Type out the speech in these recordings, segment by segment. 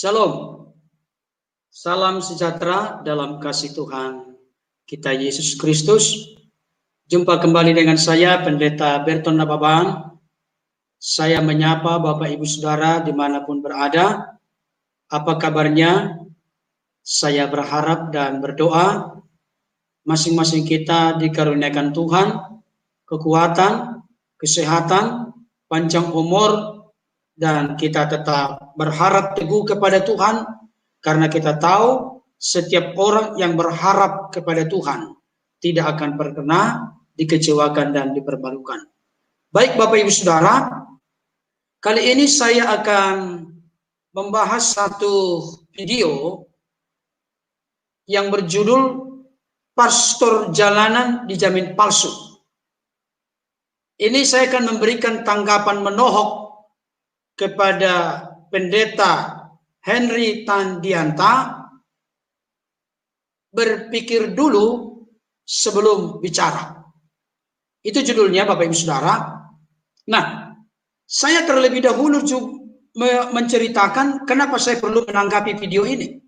Shalom, salam sejahtera dalam kasih Tuhan kita Yesus Kristus. Jumpa kembali dengan saya, Pendeta Berton Nababan. Saya menyapa Bapak Ibu Saudara dimanapun berada. Apa kabarnya? Saya berharap dan berdoa masing-masing kita dikaruniakan Tuhan kekuatan, kesehatan, panjang umur, dan kita tetap berharap teguh kepada Tuhan, karena kita tahu setiap orang yang berharap kepada Tuhan tidak akan pernah dikecewakan dan dipermalukan. Baik Bapak Ibu Saudara, kali ini saya akan membahas satu video yang berjudul Pastor Jalanan Dijamin Palsu. Ini saya akan memberikan tanggapan menohok kepada Pendeta Henry Tandianta. Berpikir dulu sebelum bicara. Itu judulnya Bapak Ibu Saudara. Nah, saya terlebih dahulu menceritakan kenapa saya perlu menanggapi video ini.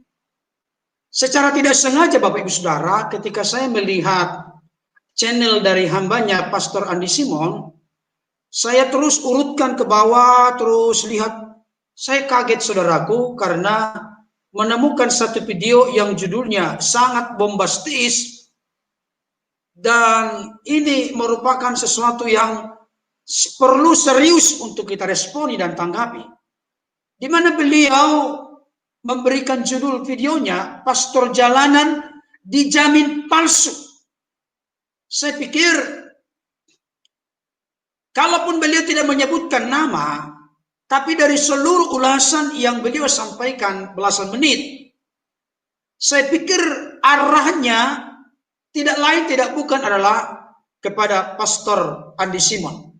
Secara tidak sengaja Bapak Ibu Saudara, ketika saya melihat channel dari hambanya Pastor Andi Simon, saya terus urutkan ke bawah, terus lihat. Saya kaget saudaraku karena menemukan satu video yang judulnya sangat bombastis, dan ini merupakan sesuatu yang perlu serius untuk kita responi dan tanggapi. Di mana beliau memberikan judul videonya Pastor Jalanan Dijamin Palsu. Saya pikir kalaupun beliau tidak menyebutkan nama, tapi dari seluruh ulasan yang beliau sampaikan belasan menit, saya pikir arahnya tidak lain tidak bukan adalah kepada Pastor Andi Simon.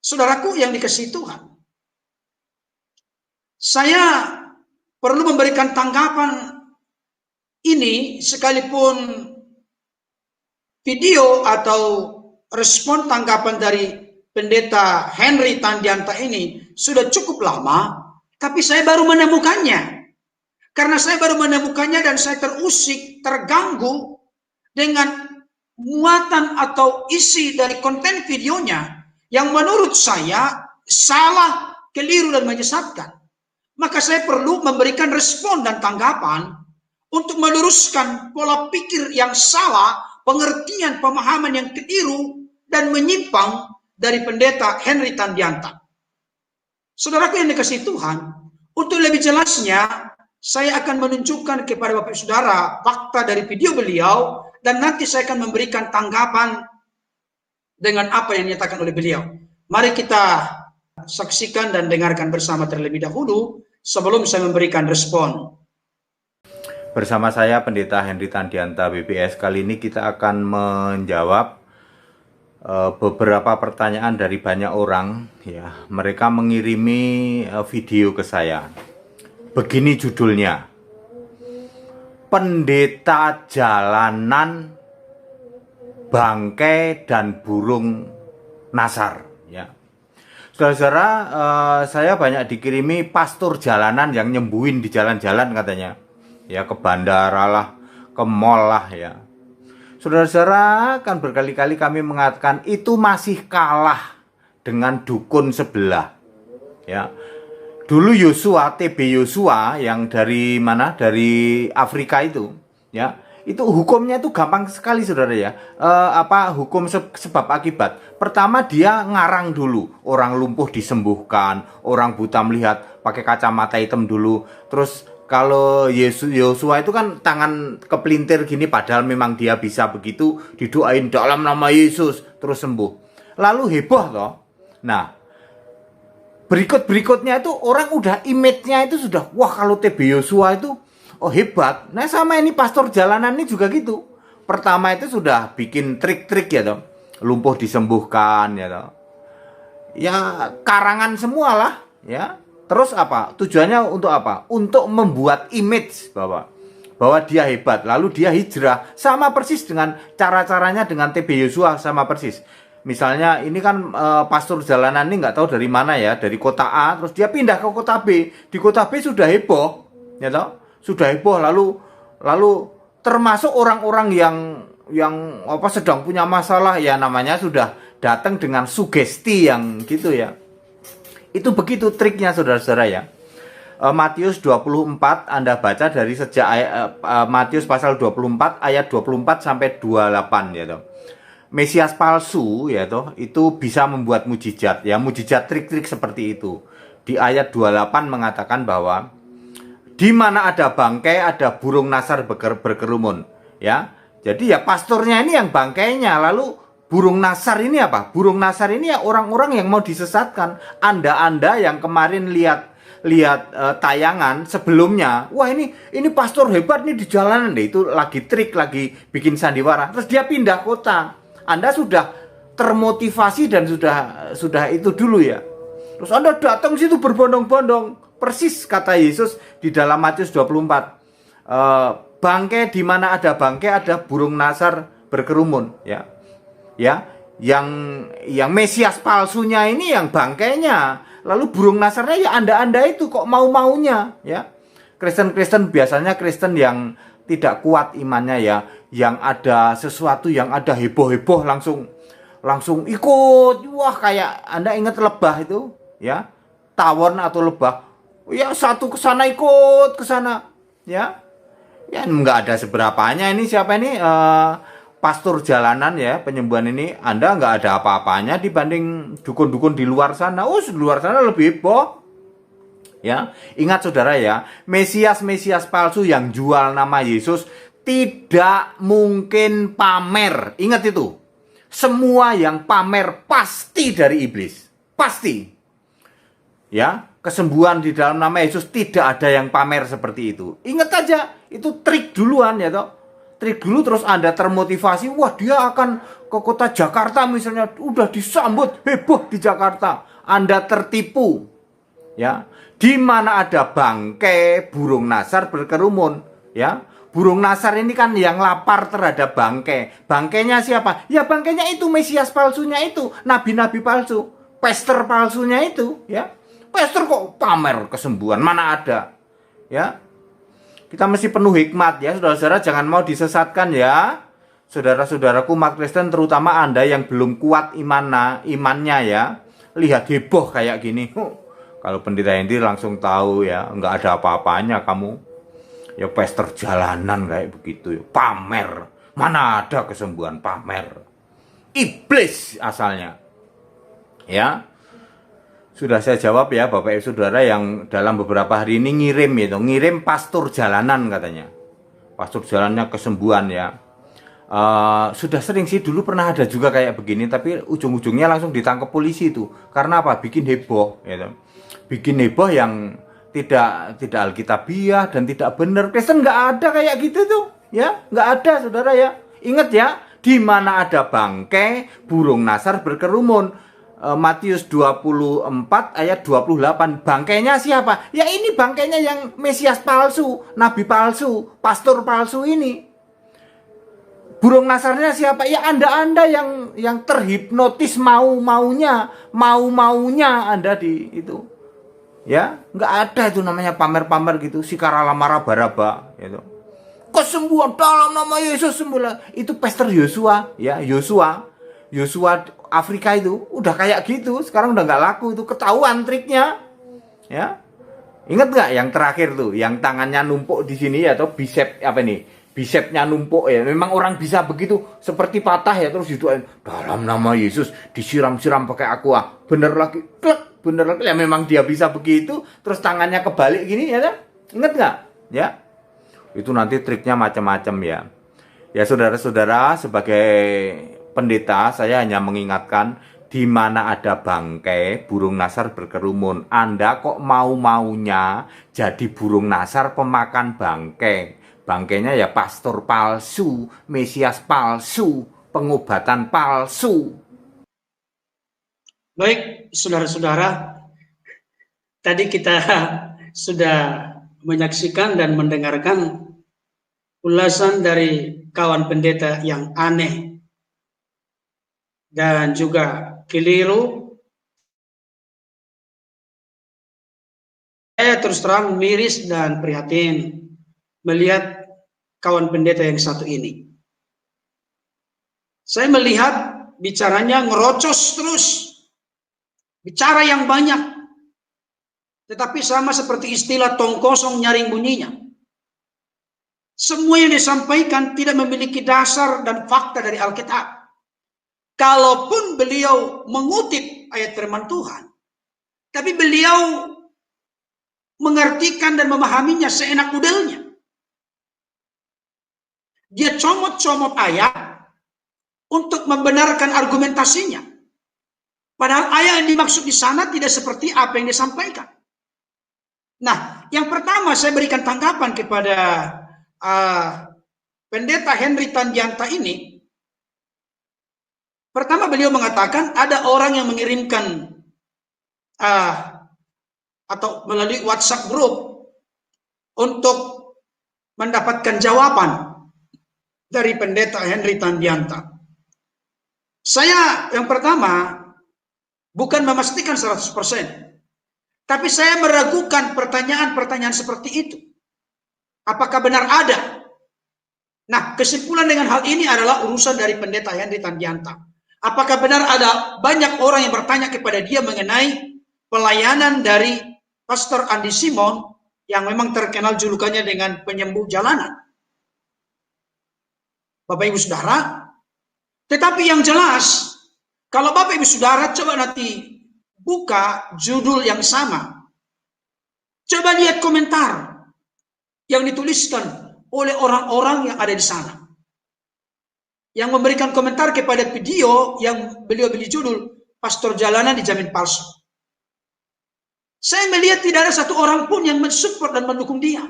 Saudaraku yang dikasihi Tuhan, saya perlu memberikan tanggapan ini sekalipun video atau respon tanggapan dari Pendeta Henry Tandianta ini sudah cukup lama, tapi saya baru menemukannya. Karena saya baru menemukannya dan saya terusik, terganggu dengan muatan atau isi dari konten videonya yang menurut saya salah, keliru, dan menyesatkan. Maka saya perlu memberikan respon dan tanggapan untuk meluruskan pola pikir yang salah, pengertian, pemahaman yang keliru dan menyimpang dari Pendeta Henry Tandianta. Saudaraku yang dikasihi Tuhan, untuk lebih jelasnya saya akan menunjukkan kepada Bapak Saudara fakta dari video beliau, dan nanti saya akan memberikan tanggapan dengan apa yang dinyatakan oleh beliau. Mari kita saksikan dan dengarkan bersama terlebih dahulu sebelum saya memberikan respon. Bersama saya Pendeta Henry Tandianta BPS. Kali ini kita akan menjawab beberapa pertanyaan dari banyak orang. Ya, mereka mengirimi video ke saya. Begini judulnya: Pendeta Jalanan, Bangkai dan Burung Nasar. Ya, saudara-saudara, saya banyak dikirimi pastor jalanan yang nyembuhin di jalan-jalan katanya. Ya, ke bandara lah, ke mall lah ya. Saudara-saudara, kan berkali-kali kami mengatakan itu masih kalah dengan dukun sebelah. Ya. Dulu Yosua, TB Yosua yang dari mana? Dari Afrika itu, ya. Itu hukumnya itu gampang sekali saudara ya. Hukum sebab akibat. Pertama dia ngarang dulu, orang lumpuh disembuhkan, orang buta melihat pakai kacamata hitam dulu. Terus kalau Yosua itu kan tangan kepelintir gini, padahal memang dia bisa begitu, didoain dalam nama Yesus terus sembuh. Lalu heboh toh. Nah, berikutnya itu orang udah image-nya itu sudah, wah kalau TB Yosua itu oh hebat. Nah sama ini pastor jalanan ini juga gitu. Pertama itu sudah bikin trik-trik ya toh, lumpuh disembuhkan ya toh. Ya karangan semua lah ya. Terus apa? Tujuannya untuk apa? Untuk membuat image bahwa dia hebat. Lalu dia hijrah. Sama persis dengan cara-caranya dengan TB Yosua, sama persis. Misalnya ini kan pastor jalanan ini nggak tahu dari mana ya, dari kota A, terus dia pindah ke kota B. Di kota B sudah heboh, ya toh? Sudah heboh, lalu termasuk orang-orang yang apa sedang punya masalah ya, namanya sudah datang dengan sugesti yang gitu ya. Itu begitu triknya saudara-saudara ya. Matius 24 Anda baca dari sejak Matius pasal 24 ayat 24 sampai 28 ya toh. Mesias palsu ya toh itu bisa membuat mujizat ya, mujizat trik-trik seperti itu. Di ayat 28 mengatakan bahwa di mana ada bangkai ada burung nasar berkerumun ya. Jadi ya pastornya ini yang bangkainya, lalu burung nasar ini apa? Burung nasar ini ya orang-orang yang mau disesatkan. Anda yang kemarin lihat tayangan sebelumnya, wah ini pastor hebat nih di jalanan deh, itu lagi trik, lagi bikin sandiwara, terus dia pindah kota. Anda sudah termotivasi dan sudah itu dulu ya. Terus Anda datang situ berbondong-bondong, persis kata Yesus di dalam Matius 24. Bangkai, di mana ada bangkai ada burung nasar berkerumun ya. Ya, yang Mesias palsunya ini yang bangkainya, lalu burung nasarnya ya Anda itu kok mau-maunya ya. Kristen biasanya Kristen yang tidak kuat imannya ya, yang ada sesuatu yang ada heboh-heboh langsung ikut. Wah, kayak Anda ingat lebah itu ya, tawon atau lebah ya, satu ke sana ikut ke sana ya. Ya nggak ada seberapanya. Ini siapa ini pastor jalanan ya, penyembuhan ini. Anda nggak ada apa-apanya dibanding dukun-dukun di luar sana. Di luar sana lebih heboh ya. Ingat saudara ya, Mesias palsu yang jual nama Yesus tidak mungkin pamer. Ingat itu. Semua yang pamer pasti dari iblis. Pasti. Ya, kesembuhan di dalam nama Yesus tidak ada yang pamer seperti itu. Ingat aja, itu trik duluan ya toh. Trik dulu terus Anda termotivasi, wah dia akan ke kota Jakarta misalnya, udah disambut heboh di Jakarta. Anda tertipu. Ya, di mana ada bangkai burung nasar berkerumun, ya. Burung nasar ini kan yang lapar terhadap bangkai. Bangkainya siapa? Ya bangkainya itu Mesias palsunya itu, nabi-nabi palsu, pester palsunya itu, ya. Pester kok pamer kesembuhan, mana ada? Ya. Kita mesti penuh hikmat ya, saudara-saudara, jangan mau disesatkan ya. Saudara-saudaraku umat Kristen, terutama Anda yang belum kuat imannya ya. Lihat heboh kayak gini. Kalau pendeta Hendy langsung tahu ya, nggak ada apa-apanya kamu. Ya pester jalanan kayak begitu ya. Pamer. Mana ada kesembuhan pamer. Iblis asalnya. Ya. Sudah saya jawab ya Bapak Ibu Saudara yang dalam beberapa hari ini ngirim pastor jalanan katanya. Pastor jalannya kesembuhan ya. Sudah sering sih, dulu pernah ada juga kayak begini, tapi ujung-ujungnya langsung ditangkap polisi itu. Karena apa? Bikin heboh gitu. Bikin heboh yang tidak alkitabiah dan tidak benar. Kristen nggak ada kayak gitu tuh ya, nggak ada saudara ya. Ingat ya, di mana ada bangkai burung nasar berkerumun. Matius 24 ayat 28. Bangkainya siapa? Ya ini bangkainya yang Mesias palsu, nabi palsu, pastor palsu ini. Burung nasarnya siapa? Ya Anda yang terhipnotis mau-maunya Anda di itu. Ya, nggak ada itu namanya pamer-pamer gitu, sikarala maraba-raba gitu. Kesembuhan dalam nama Yesus sembuh. Itu Pastor Yosua ya, Yosua Afrika itu udah kayak gitu, sekarang udah nggak laku, itu ketahuan triknya ya. Ingat nggak yang terakhir tuh, yang tangannya numpuk di sini ya, atau bisep apa nih, bisepnya numpuk ya, memang orang bisa begitu, seperti patah ya, terus didoain dalam nama Yesus, disiram-siram pakai aqua, bener lagi ya, memang dia bisa begitu, terus tangannya kebalik gini ya, ingat nggak ya. Itu nanti triknya macam-macam ya. Ya saudara-saudara, sebagai pendeta, saya hanya mengingatkan, di mana ada bangkai burung nasar berkerumun. Anda kok mau-maunya jadi burung nasar pemakan bangkai. Bangkainya ya pastor palsu, Mesias palsu, pengobatan palsu. Baik, saudara-saudara, tadi kita sudah menyaksikan dan mendengarkan ulasan dari kawan pendeta yang aneh. dan juga keliru. Saya terus terang miris dan prihatin melihat kawan pendeta yang satu ini. Saya melihat bicaranya ngerocos terus, bicara yang banyak, tetapi sama seperti istilah tong kosong nyaring bunyinya. Semua yang disampaikan tidak memiliki dasar dan fakta dari Alkitab. Kalaupun beliau mengutip ayat firman Tuhan, tapi beliau mengartikan dan memahaminya seenak udelnya. Dia comot-comot ayat untuk membenarkan argumentasinya. Padahal ayat yang dimaksud di sana tidak seperti apa yang disampaikan. Nah, yang pertama saya berikan tanggapan kepada pendeta Henry Tandianta ini. Pertama, beliau mengatakan ada orang yang mengirimkan atau melalui WhatsApp group untuk mendapatkan jawaban dari pendeta Henry Tandianta. Saya yang pertama bukan memastikan 100%, tapi saya meragukan pertanyaan-pertanyaan seperti itu. Apakah benar ada? Nah, kesimpulan dengan hal ini adalah urusan dari pendeta Henry Tandianta. Apakah benar ada banyak orang yang bertanya kepada dia mengenai pelayanan dari Pastor Andi Simon yang memang terkenal julukannya dengan penyembuh jalanan? Bapak Ibu Saudara, tetapi yang jelas, kalau Bapak Ibu Saudara coba nanti buka judul yang sama, coba lihat komentar yang dituliskan oleh orang-orang yang ada di sana, yang memberikan komentar kepada video yang beliau beri judul Pastor Jalanan Dijamin Palsu. Saya melihat tidak ada satu orang pun yang mensupport dan mendukung dia.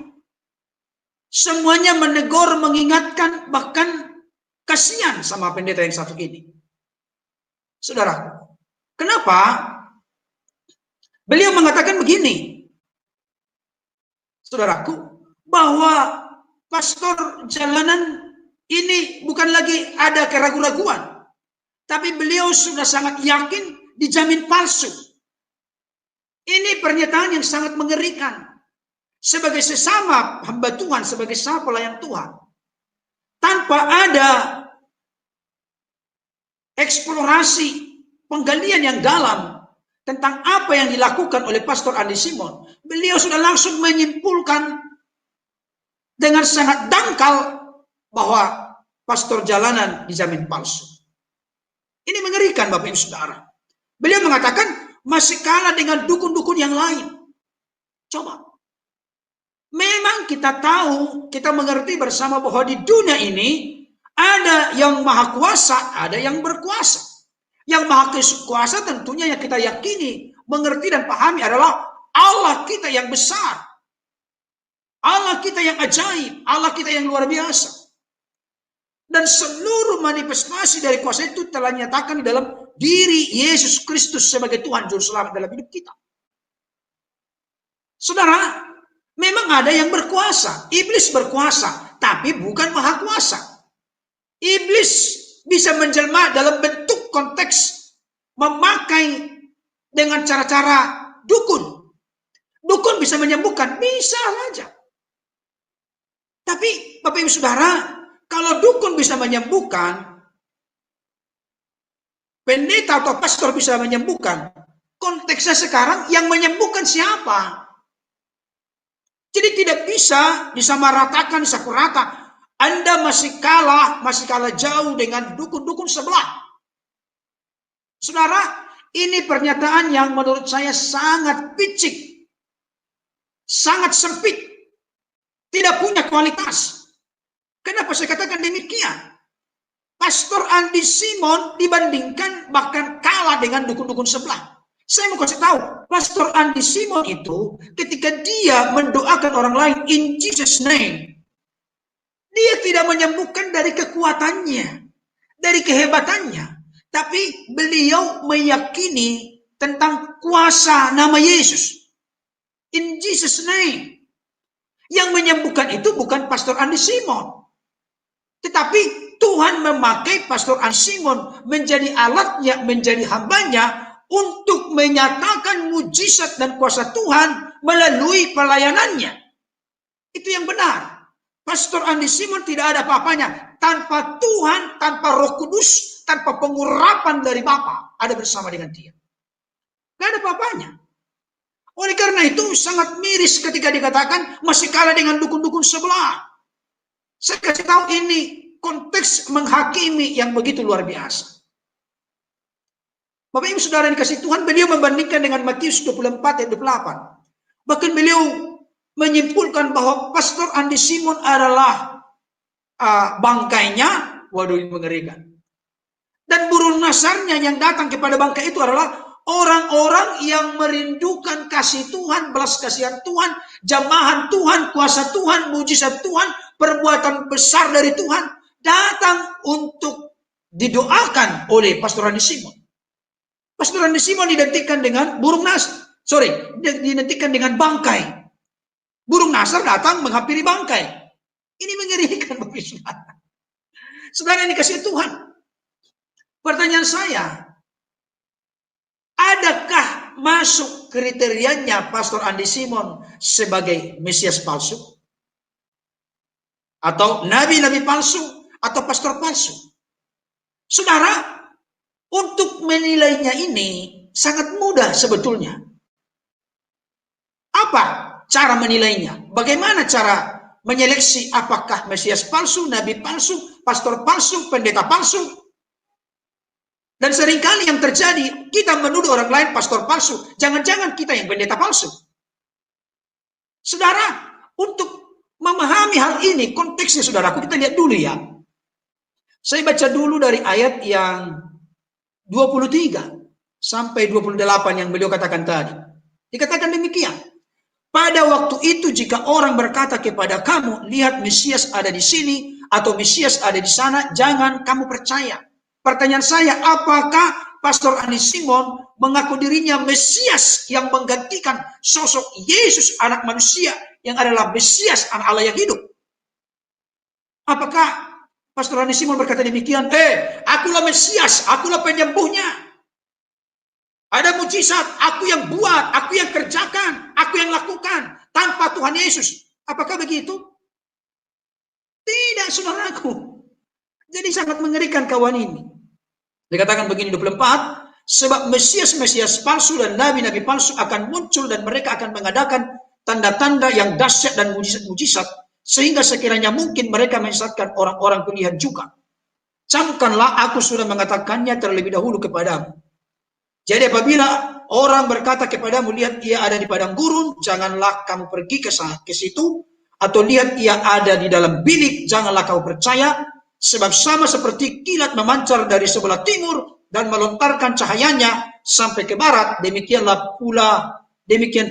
Semuanya menegur, mengingatkan, bahkan kasihan sama pendeta yang satu ini. Saudara, kenapa? Beliau mengatakan begini, saudaraku, bahwa pastor jalanan ini bukan lagi ada keraguan-raguan, tapi beliau sudah sangat yakin dijamin palsu. Ini pernyataan yang sangat mengerikan. Sebagai sesama hamba Tuhan, sebagai sesama pelayan Tuhan, tanpa ada eksplorasi, penggalian yang dalam tentang apa yang dilakukan oleh Pastor Andi Simon, beliau sudah langsung menyimpulkan dengan sangat dangkal bahwa pastor jalanan dijamin palsu. Ini mengerikan Bapak Ibu Saudara. Beliau mengatakan masih kalah dengan dukun-dukun yang lain. Coba. Memang kita tahu, kita mengerti bersama bahwa di dunia ini ada yang maha kuasa, ada yang berkuasa. Yang maha kuasa tentunya yang kita yakini, mengerti dan pahami adalah Allah kita yang besar. Allah kita yang ajaib, Allah kita yang luar biasa. Dan seluruh manifestasi dari kuasa itu telah nyatakan di dalam diri Yesus Kristus sebagai Tuhan Juru Selamat dalam hidup kita. Saudara, memang ada yang berkuasa. Iblis berkuasa, tapi bukan maha kuasa. Iblis bisa menjelma dalam bentuk konteks memakai dengan cara-cara dukun. Dukun bisa menyembuhkan, bisa saja. Tapi Bapak Ibu Saudara, kalau dukun bisa menyembuhkan, pendeta atau pastor bisa menyembuhkan, konteksnya sekarang yang menyembuhkan siapa? Jadi tidak bisa disamaratakan, disakur rata. Anda masih kalah jauh dengan dukun-dukun sebelah. Saudara, ini pernyataan yang menurut saya sangat picik, sangat sempit, tidak punya kualitas. Kenapa saya katakan demikian? Pastor Andi Simon dibandingkan bahkan kalah dengan dukun-dukun sebelah. Saya mau kasih tahu, Pastor Andi Simon itu ketika dia mendoakan orang lain in Jesus name, dia tidak menyembuhkan dari kekuatannya, dari kehebatannya, tapi beliau meyakini tentang kuasa nama Yesus. In Jesus name. Yang menyembuhkan itu bukan Pastor Andi Simon, tetapi Tuhan Tuhan memakai Pastor Andi Simon menjadi alatnya, menjadi hambanya untuk menyatakan mujizat dan kuasa Tuhan melalui pelayanannya. Itu yang benar. Pastor Andi Simon tidak ada apa-apanya tanpa Tuhan, tanpa Roh Kudus, tanpa pengurapan dari Bapa ada bersama dengan dia. Tidak ada apa-apanya. Oleh karena itu sangat miris ketika dikatakan masih kalah dengan dukun-dukun sebelah. Saya kasih tahu ini konteks menghakimi yang begitu luar biasa. Bapak Ibu Saudara yang dikasih Tuhan, beliau membandingkan dengan Matius 24 ayat 28. Bahkan beliau menyimpulkan bahwa Pastor Andi Simon adalah bangkainya, waduh mengerikan. Dan burung nasarnya yang datang kepada bangkai itu adalah orang-orang yang merindukan kasih Tuhan, belas kasihan Tuhan, jamahan Tuhan, kuasa Tuhan, mujizat Tuhan, perbuatan besar dari Tuhan, datang untuk didoakan oleh Pastor Andi Simon. Pastor Andi Simon identikkan dengan burung nasar. Diidentikan dengan bangkai. Burung nasar datang menghampiri bangkai. Ini mengerikan bagi saudara. Saudara yang dikasihi Tuhan. Pertanyaan saya, adakah masuk kriterianya Pastor Andi Simon sebagai Mesias palsu? Atau nabi-nabi palsu? Atau pastor palsu? Saudara, untuk menilainya ini sangat mudah sebetulnya. Apa cara menilainya? Bagaimana cara menyeleksi apakah Mesias palsu, nabi palsu, pastor palsu, pendeta palsu? Dan seringkali yang terjadi, kita menuduh orang lain pastor palsu. Jangan-jangan kita yang pendeta palsu. Saudara, untuk memahami hal ini, konteksnya saudaraku, kita lihat dulu ya. Saya baca dulu dari ayat yang 23 sampai 28 yang beliau katakan tadi. Dikatakan demikian. Pada waktu itu jika orang berkata kepada kamu, lihat Mesias ada di sini, atau Mesias ada di sana, jangan kamu percaya. Pertanyaan saya, apakah Pastor Andi Simon mengaku dirinya Mesias yang menggantikan sosok Yesus anak manusia yang adalah Mesias anak Allah yang hidup? Apakah Pastor Andi Simon berkata demikian? Akulah Mesias, akulah penyembuhnya. Ada mujizat, aku yang buat, aku yang kerjakan, aku yang lakukan tanpa Tuhan Yesus. Apakah begitu? Tidak, saudaraku. Jadi sangat mengerikan kawan ini. Dikatakan begini 24, sebab Mesias-Mesias palsu dan nabi-nabi palsu akan muncul dan mereka akan mengadakan tanda-tanda yang dahsyat dan mujizat sehingga sekiranya mungkin mereka menyesatkan orang-orang pilihan juga. Camkanlah aku sudah mengatakannya terlebih dahulu kepadamu. Jadi apabila orang berkata kepadamu, lihat ia ada di padang gurun, janganlah kamu pergi ke situ, atau lihat ia ada di dalam bilik, janganlah kau percaya. Sebab sama seperti kilat memancar dari sebelah timur dan melontarkan cahayanya sampai ke barat, demikian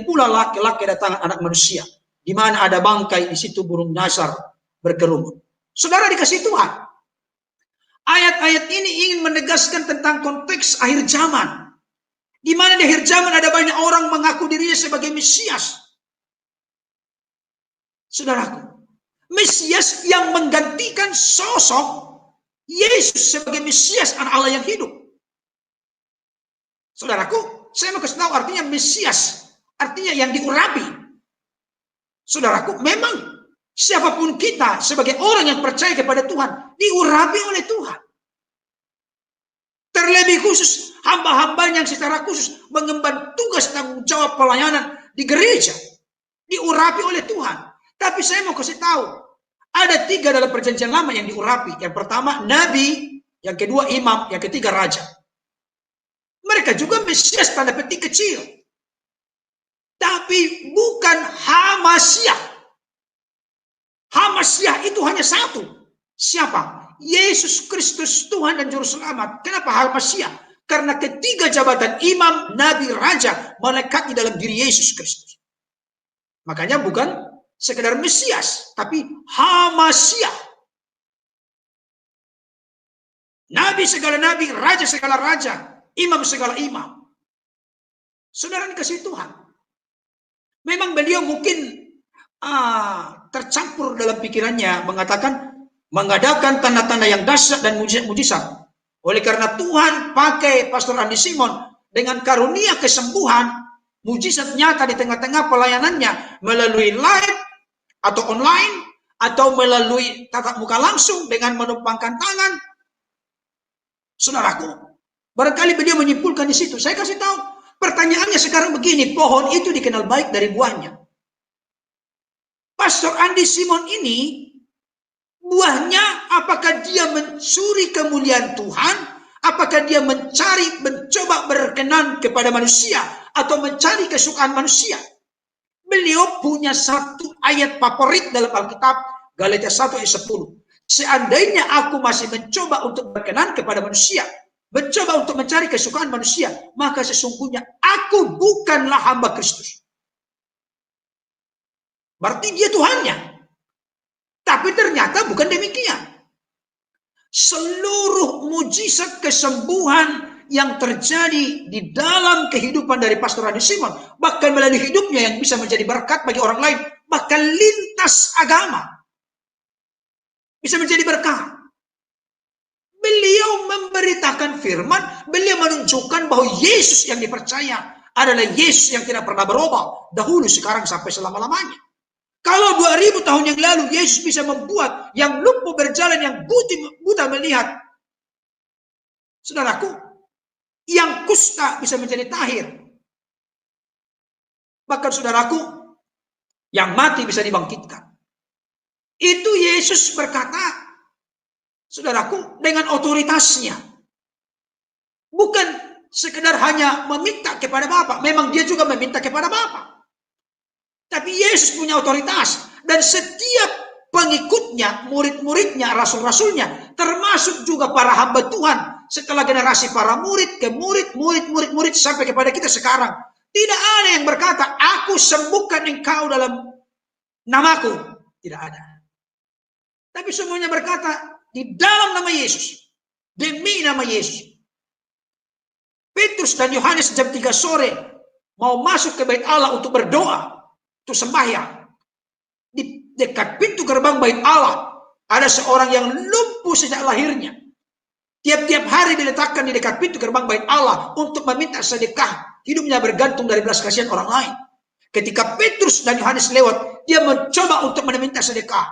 pula laki-laki kedatangan anak manusia. Di mana ada bangkai, di situ burung nasar berkerumun. Saudara dikasih Tuhan, ayat-ayat ini ingin menegaskan tentang konteks akhir zaman. Di mana di akhir zaman ada banyak orang mengaku dirinya sebagai Mesias. Saudaraku, Mesias yang menggantikan sosok Yesus sebagai Mesias anak Allah yang hidup. Saudaraku, saya mau kasih tahu artinya Mesias, artinya yang diurapi. Saudaraku, memang siapapun kita sebagai orang yang percaya kepada Tuhan, diurapi oleh Tuhan. Terlebih khusus hamba-hambanya yang secara khusus mengemban tugas tanggung jawab pelayanan di gereja, diurapi oleh Tuhan. Tapi saya mau kasih tahu, ada 3 dalam perjanjian lama yang diurapi. Yang pertama nabi, yang kedua imam, yang ketiga raja. Mereka juga Mesias tanda petik kecil. Tapi bukan Hamasiah. Hamasiah itu hanya satu. Siapa? Yesus Kristus Tuhan dan Juru Selamat. Kenapa Hamasiah? Karena ketiga jabatan imam, nabi, raja melekat di dalam diri Yesus Kristus. Makanya bukan sekedar Mesias, tapi Hamasiah. Nabi segala nabi, raja segala raja, imam segala imam. Saudara dikasih Tuhan. Memang beliau mungkin tercampur dalam pikirannya mengatakan mengadakan tanda-tanda yang dahsyat dan mujizat. Oleh karena Tuhan pakai Pastor Andi Simon dengan karunia kesembuhan, mujizat nyata di tengah-tengah pelayanannya melalui live atau online atau melalui tatap muka langsung dengan menumpangkan tangan. Saudaraku, barangkali beliau menyimpulkan di situ. Saya kasih tahu, pertanyaannya sekarang begini, pohon itu dikenal baik dari buahnya. Pastor Andi Simon ini, buahnya apakah dia mencuri kemuliaan Tuhan, apakah dia mencoba berkenan kepada manusia, atau mencari kesukaan manusia. Beliau punya satu ayat favorit dalam Alkitab, Galatia 1 ayat 10. Seandainya aku masih mencoba untuk berkenan kepada manusia, mencoba untuk mencari kesukaan manusia, maka sesungguhnya aku bukanlah hamba Kristus. Berarti dia Tuhannya. Tapi ternyata bukan demikian. Seluruh mujizat kesembuhan yang terjadi di dalam kehidupan dari Pastor Andi Simon, bahkan melalui hidupnya yang bisa menjadi berkat bagi orang lain, bahkan lintas agama, bisa menjadi berkat. Beliau memberitakan firman, beliau menunjukkan bahwa Yesus yang dipercaya adalah Yesus yang tidak pernah berubah, dahulu, sekarang, sampai selama-lamanya. Kalau 2000 tahun yang lalu Yesus bisa membuat yang lumpuh berjalan, yang buta melihat, saudaraku, yang kusta bisa menjadi tahir. Bahkan saudaraku, yang mati bisa dibangkitkan. Itu Yesus berkata, saudaraku, dengan otoritasnya. Bukan sekedar hanya meminta kepada Bapa, memang dia juga meminta kepada Bapa. Tapi Yesus punya otoritas, dan setiap pengikutnya, murid-muridnya, rasul-rasulnya, termasuk juga para hamba Tuhan, setelah generasi para murid ke murid sampai kepada kita sekarang, tidak ada yang berkata, aku sembuhkan engkau dalam namaku. Tidak ada. Tapi semuanya berkata, di dalam nama Yesus, demi nama Yesus. Petrus dan Yohanes jam 3 sore mau masuk ke bait Allah untuk berdoa, untuk sembahyang. Di dekat pintu gerbang bait Allah ada seorang yang lumpuh sejak lahirnya. Tiap-tiap hari diletakkan di dekat pintu gerbang bait Allah untuk meminta sedekah. Hidupnya bergantung dari belas kasihan orang lain. Ketika Petrus dan Yohanes lewat, dia mencoba untuk meminta sedekah.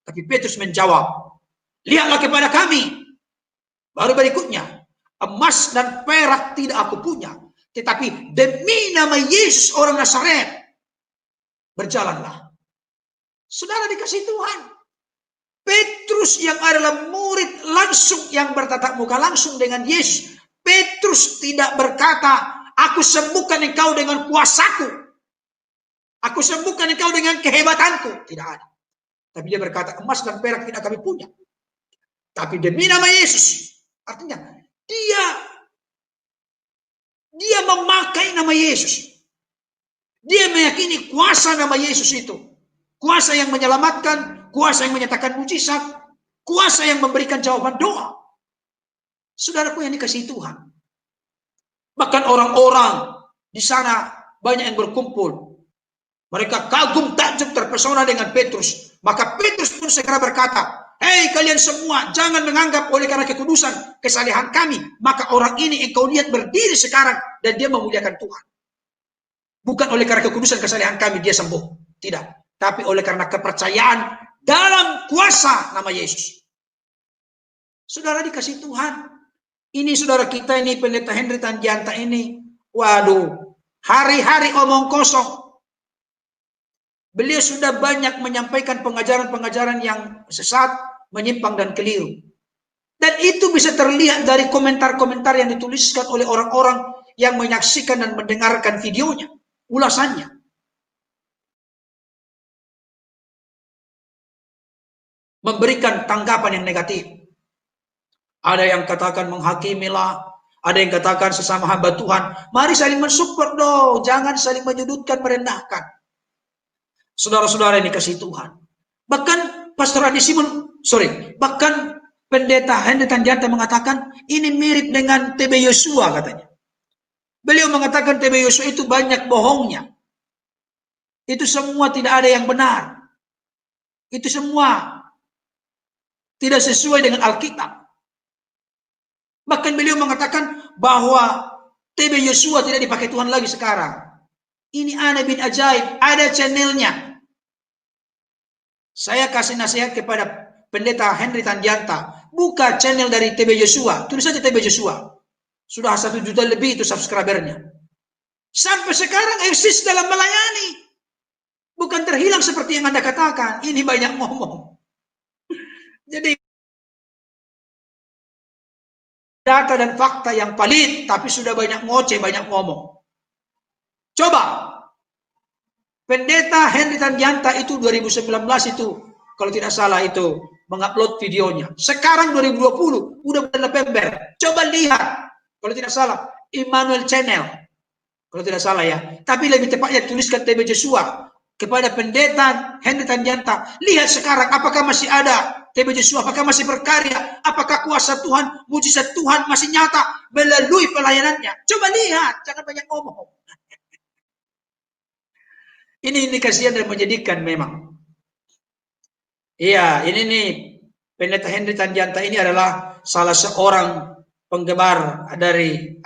Tapi Petrus menjawab, lihatlah kepada kami. Baru berikutnya, emas dan perak tidak aku punya, tetapi demi nama Yesus orang Nazaret, berjalanlah. Saudara dikasih Tuhan, Petrus yang adalah murid langsung yang bertatap muka langsung dengan Yesus, Petrus tidak berkata, aku sembuhkan engkau dengan kuasaku, aku sembuhkan engkau dengan kehebatanku. Tidak ada. Tapi dia berkata, emas dan perak tidak kami punya, tapi demi nama Yesus. Artinya dia memakai nama Yesus. Dia meyakini kuasa nama Yesus itu. Kuasa yang menyelamatkan, kuasa yang menyatakan mujizat, kuasa yang memberikan jawaban doa. Saudaraku yang dikasihi Tuhan. Bahkan orang-orang di sana banyak yang berkumpul. Mereka kagum, takjub, terpesona dengan Petrus. Maka Petrus pun segera berkata, hei kalian semua, jangan menganggap oleh karena kekudusan, kesalehan kami, maka orang ini engkau lihat berdiri sekarang dan dia memuliakan Tuhan. Bukan oleh karena kekudusan kesalehan kami dia sembuh. Tidak. Tapi oleh karena kepercayaan dalam kuasa nama Yesus. Saudara dikasih Tuhan. Ini saudara kita ini, Pendeta Henry Tandianta ini. Waduh. Hari-hari omong kosong. Beliau sudah banyak menyampaikan pengajaran-pengajaran yang sesat, menyimpang dan keliru. Dan itu bisa terlihat dari komentar-komentar yang dituliskan oleh orang-orang yang menyaksikan dan mendengarkan videonya. Ulasannya. Memberikan tanggapan yang negatif. Ada yang katakan menghakimilah, ada yang katakan sesama hamba Tuhan, mari saling mensupport dong, jangan saling menyudutkan, merendahkan. Saudara-saudara yang dikasihi Tuhan. Bahkan Pastor Andi Simon, bahkan Pendeta Henry Tandianta mengatakan ini mirip dengan TB Yosua katanya. Beliau mengatakan TB Yosua itu banyak bohongnya. Itu semua tidak ada yang benar. Itu semua Tidak sesuai dengan Alkitab. Bahkan beliau mengatakan bahwa TB Yosua tidak dipakai Tuhan lagi sekarang. Ini aneh bin ajaib, ada channelnya. Saya kasih nasihat kepada Pendeta Henry Tandianta, buka channel dari TB Yosua, tulis saja TB Yosua. Sudah 1 juta lebih itu subscribernya. Sampai sekarang eksis dalam melayani. Bukan terhilang seperti yang Anda katakan. Ini banyak ngomong. Jadi data dan fakta yang valid, tapi sudah banyak ngoceh, banyak ngomong. Coba, Pendeta Henry Tandianta itu 2019 itu, kalau tidak salah itu, mengupload videonya. Sekarang 2020, udah bulan November. Coba lihat, kalau tidak salah, Emmanuel Channel. Kalau tidak salah ya. Tapi lebih tepatnya tuliskan TB Joshua kepada Pendeta Henry Tandianta. Lihat sekarang, apakah masih ada TB Joshua, apakah masih berkarya, apakah kuasa Tuhan, mujizat Tuhan masih nyata melalui pelayanannya. Coba lihat, jangan banyak ngomong. Ini kasihan dan menyedihkan memang. Iya, ini nih Pendeta Henry Tandianta ini adalah salah seorang penggemar dari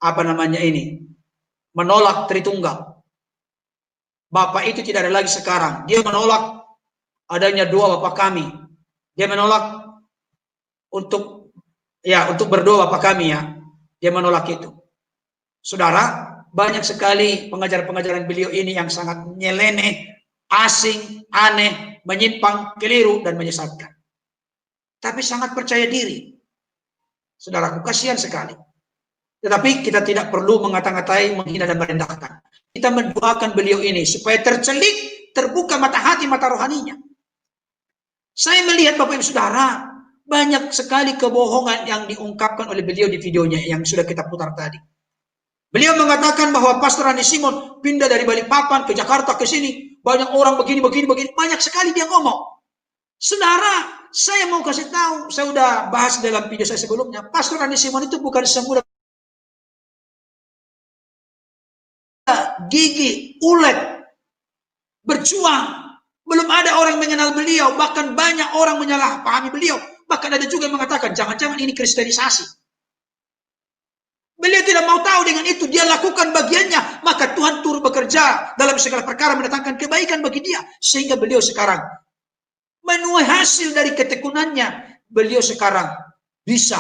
apa namanya ini, menolak Tritunggal. Bapak itu tidak ada lagi sekarang. Dia menolak adanya doa Bapak kami. Dia menolak untuk berdoa Bapak kami ya. Dia menolak itu. Saudara, banyak sekali pengajaran-pengajaran beliau ini yang sangat nyeleneh, asing, aneh, menyimpang, keliru, dan menyesatkan. Tapi sangat percaya diri. Saudaraku, kasihan sekali. Tetapi kita tidak perlu mengata-ngatai, menghina, dan merendahkan. Kita mendoakan beliau ini supaya tercelik, terbuka mata hati, mata rohaninya. Saya melihat Bapak Ibu Saudara, banyak sekali kebohongan yang diungkapkan oleh beliau di videonya yang sudah kita putar tadi. Beliau mengatakan bahwa Pastor Andi Simon pindah dari Balikpapan ke Jakarta ke sini. Banyak orang begini. Banyak sekali dia ngomong. Saudara, saya mau kasih tahu, saya sudah bahas dalam video saya sebelumnya. Pastor Andi Simon itu bukan semudah gigi, ulet, berjuang. Belum ada orang mengenal beliau, bahkan banyak orang menyalahpahami beliau. Bahkan ada juga yang mengatakan, jangan-jangan ini kristenisasi. Beliau tidak mau tahu dengan itu, dia lakukan bagiannya, maka Tuhan turut bekerja dalam segala perkara mendatangkan kebaikan bagi dia. Sehingga beliau sekarang menuai hasil dari ketekunannya. Beliau sekarang bisa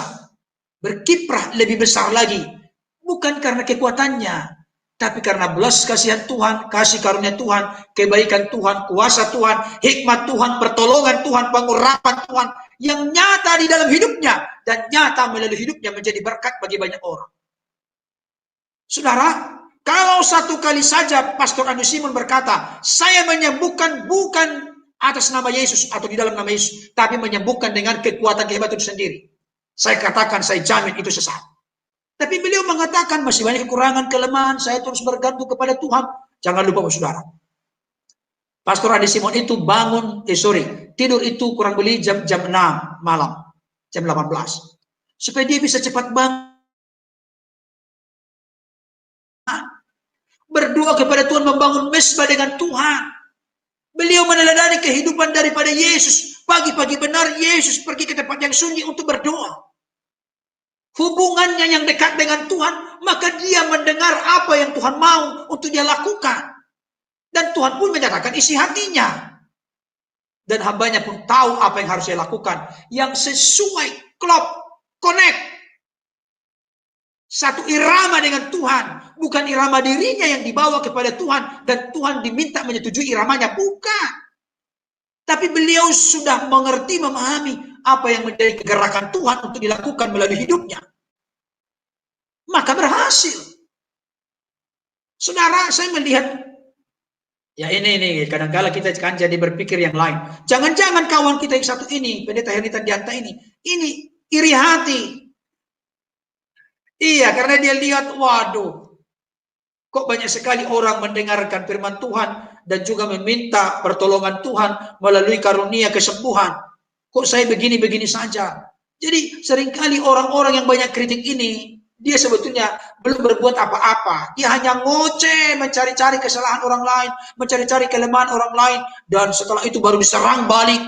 berkiprah lebih besar lagi. Bukan karena kekuatannya, tapi karena belas kasihan Tuhan, kasih karunia Tuhan, kebaikan Tuhan, kuasa Tuhan, hikmat Tuhan, pertolongan Tuhan, pengurapan Tuhan yang nyata di dalam hidupnya dan nyata melalui hidupnya menjadi berkat bagi banyak orang. Saudara, kalau satu kali saja Pastor Andi Simon berkata, saya menyembuhkan bukan atas nama Yesus atau di dalam nama Yesus, tapi menyembuhkan dengan kekuatan kehebatan itu sendiri. Saya katakan, saya jamin itu sesat. Tapi beliau mengatakan masih banyak kekurangan, kelemahan, saya terus bergantung kepada Tuhan. Jangan lupa saudara. Pastor Andi Simon itu tidur itu kurang lebih jam 6 malam, jam 18. Supaya dia bisa cepat bangun. Berdoa kepada Tuhan, membangun mesbah dengan Tuhan. Beliau meneladani kehidupan daripada Yesus. Pagi-pagi benar Yesus pergi ke tempat yang sunyi untuk berdoa. Hubungannya yang dekat dengan Tuhan, maka dia mendengar apa yang Tuhan mau untuk dia lakukan. Dan Tuhan pun menyatakan isi hatinya. Dan hambanya pun tahu apa yang harus dia lakukan. Yang sesuai, klop, connect. Satu irama dengan Tuhan. Bukan irama dirinya yang dibawa kepada Tuhan. Dan Tuhan diminta menyetujui iramanya. Bukan. Tapi beliau sudah mengerti, memahami apa yang menjadi kegerakan Tuhan untuk dilakukan melalui hidupnya. Maka berhasil. Saudara, saya melihat, ya ini kadang-kala kita kan jadi berpikir yang lain. Jangan-jangan kawan kita yang satu ini, Pendeta Henry Tandianta ini iri hati. Iya, karena dia lihat, waduh, kok banyak sekali orang mendengarkan firman Tuhan dan juga meminta pertolongan Tuhan melalui karunia kesembuhan. Kok saya begini-begini saja? Jadi seringkali orang-orang yang banyak kritik ini, dia sebetulnya belum berbuat apa-apa. Dia hanya ngoceh, mencari-cari kesalahan orang lain, mencari-cari kelemahan orang lain, dan setelah itu baru diserang balik.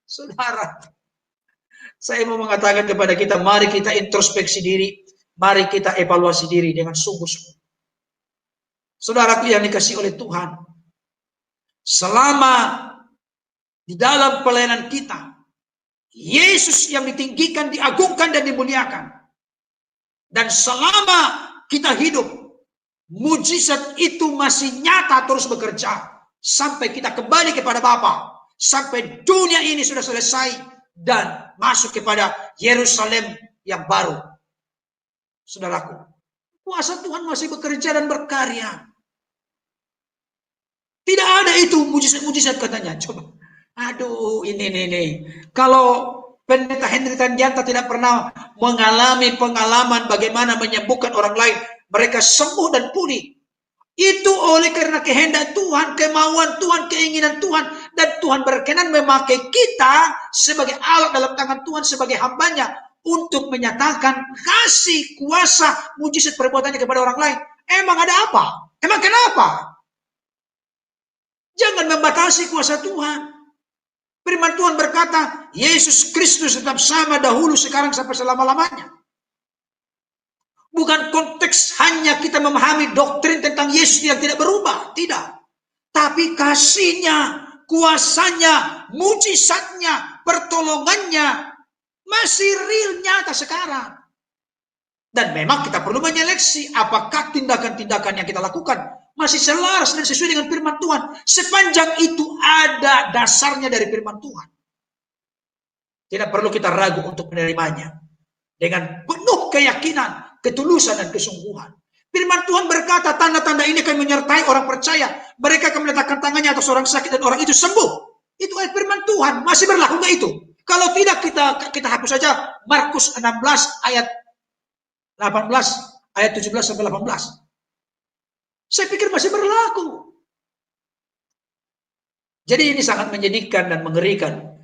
Saudara, Saya mau mengatakan kepada kita, mari kita introspeksi diri, mari kita evaluasi diri dengan sungguh-sungguh. Saudaraku yang dikasihi oleh Tuhan, selama di dalam pelayanan kita, Yesus yang ditinggikan, diagungkan, dan dimuliakan. Dan selama kita hidup, mujizat itu masih nyata terus bekerja. Sampai kita kembali kepada Bapa, sampai dunia ini sudah selesai dan masuk kepada Yerusalem yang baru. Saudaraku, kuasa Tuhan masih bekerja dan berkarya. Tidak ada itu mujizat-mujizat katanya. Coba, aduh ini. Kalau Pendeta Henry Tandianta tidak pernah mengalami pengalaman bagaimana menyembuhkan orang lain, mereka sembuh dan pulih. Itu oleh karena kehendak Tuhan, kemauan Tuhan, keinginan Tuhan, dan Tuhan berkenan memakai kita sebagai alat dalam tangan Tuhan, sebagai hambanya, untuk menyatakan kasih, kuasa, mujizat perbuatannya kepada orang lain. Emang ada apa? Emang kenapa? Jangan membatasi kuasa Tuhan. Firman Tuhan berkata, Yesus Kristus tetap sama dahulu, sekarang, sampai selama-lamanya. Bukan konteks hanya kita memahami doktrin tentang Yesus yang tidak berubah. Tidak. Tapi kasihnya, kuasanya, mujizatnya, pertolongannya masih real, nyata sekarang. Dan memang kita perlu menyeleksi apakah tindakan-tindakan yang kita lakukan masih selaras dan sesuai dengan firman Tuhan. Sepanjang itu ada dasarnya dari firman Tuhan. Tidak perlu kita ragu untuk menerimanya. Dengan penuh keyakinan, ketulusan, dan kesungguhan. Firman Tuhan berkata, tanda-tanda ini akan menyertai orang percaya. Mereka akan meletakkan tangannya atas orang sakit dan orang itu sembuh. Itu ayat firman Tuhan. Masih berlaku nggak itu? Kalau tidak, kita hapus saja Markus 16 ayat 18, ayat 17 sampai 18. Saya pikir masih berlaku. Jadi ini sangat menyedihkan dan mengerikan.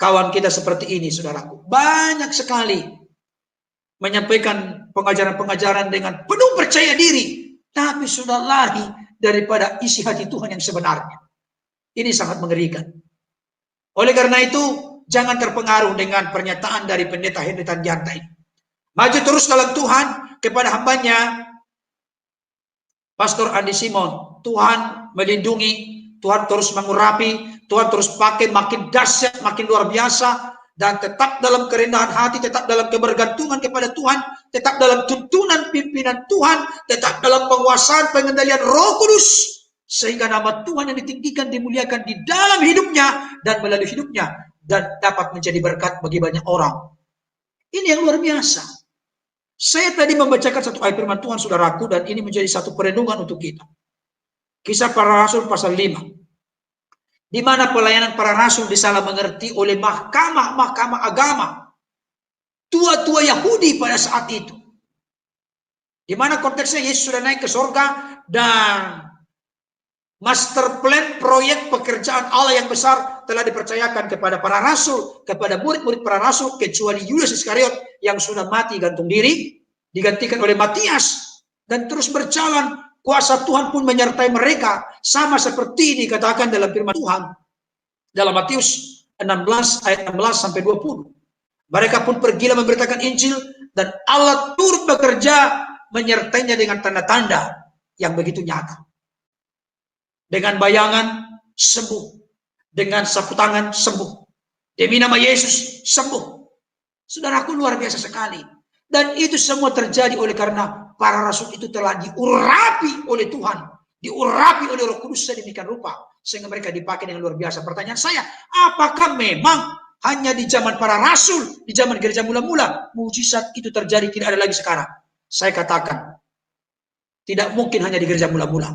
Kawan kita seperti ini, saudaraku. Banyak sekali menyampaikan pengajaran-pengajaran dengan penuh percaya diri, tapi sudah lari daripada isi hati Tuhan yang sebenarnya. Ini sangat mengerikan. Oleh karena itu, jangan terpengaruh dengan pernyataan dari Pendeta Henry Tandianta ini. Maju terus dalam Tuhan, kepada hambanya Pastor Andi Simon. Tuhan melindungi, Tuhan terus mengurapi, Tuhan terus pakai makin dahsyat, makin luar biasa, dan tetap dalam kerendahan hati, tetap dalam kebergantungan kepada Tuhan, tetap dalam tuntunan pimpinan Tuhan, tetap dalam penguasaan pengendalian Roh Kudus, sehingga nama Tuhan yang ditinggikan, dimuliakan di dalam hidupnya dan melalui hidupnya, dan dapat menjadi berkat bagi banyak orang. Ini yang luar biasa. Saya tadi membacakan satu ayat firman Tuhan, saudaraku, dan ini menjadi satu perenungan untuk kita. Kisah para Rasul pasal 5. Di mana pelayanan para rasul disalah mengerti oleh mahkamah agama, tua-tua Yahudi pada saat itu. Di mana konteksnya Yesus sudah naik ke surga dan master plan proyek pekerjaan Allah yang besar telah dipercayakan kepada para rasul, kepada murid-murid para rasul, kecuali Yudas Iskariot yang sudah mati gantung diri, digantikan oleh Matias, dan terus berjalan. Kuasa Tuhan pun menyertai mereka, sama seperti dikatakan dalam firman Tuhan dalam Matius 16 ayat 16 sampai 20. Mereka pun pergilah memberitakan Injil, dan Allah turut bekerja menyertainya dengan tanda-tanda yang begitu nyata. Dengan bayangan sembuh, dengan sapu tangan sembuh, demi nama Yesus sembuh. Saudaraku, luar biasa sekali. Dan itu semua terjadi oleh karena para rasul itu telah diurapi oleh Tuhan, diurapi oleh Roh Kudus sedemikian rupa, sehingga mereka dipakai dengan luar biasa. Pertanyaan saya, apakah memang hanya di zaman para rasul, di zaman gereja mula-mula, mujizat itu terjadi, tidak ada lagi sekarang? Saya katakan, tidak mungkin hanya di gereja mula-mula.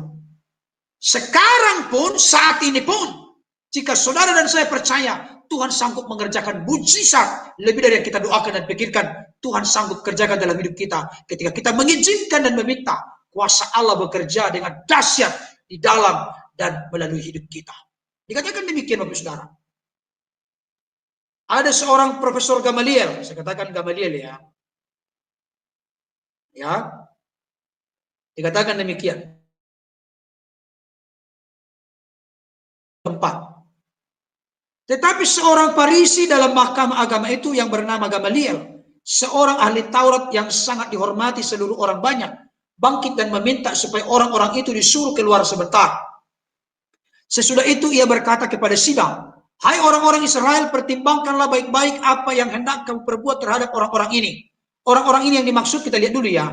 Sekarang pun, saat ini pun, jika saudara dan saya percaya, Tuhan sanggup mengerjakan mujizat lebih dari yang kita doakan dan pikirkan. Tuhan sanggup kerjakan dalam hidup kita ketika kita mengizinkan dan meminta kuasa Allah bekerja dengan dahsyat di dalam dan melalui hidup kita. Dikatakan demikian, Bapak Saudara. Ada seorang Profesor Gamaliel, saya katakan Gamaliel ya. Ya. Dikatakan demikian. Tempat. Tetapi seorang Farisi dalam mahkamah agama itu yang bernama Gamaliel, seorang ahli Taurat yang sangat dihormati seluruh orang banyak, bangkit dan meminta supaya orang-orang itu disuruh keluar sebentar. Sesudah itu ia berkata kepada sidang, "Hai orang-orang Israel, pertimbangkanlah baik-baik apa yang hendak kamu perbuat terhadap orang-orang ini." Orang-orang ini yang dimaksud, kita lihat dulu ya.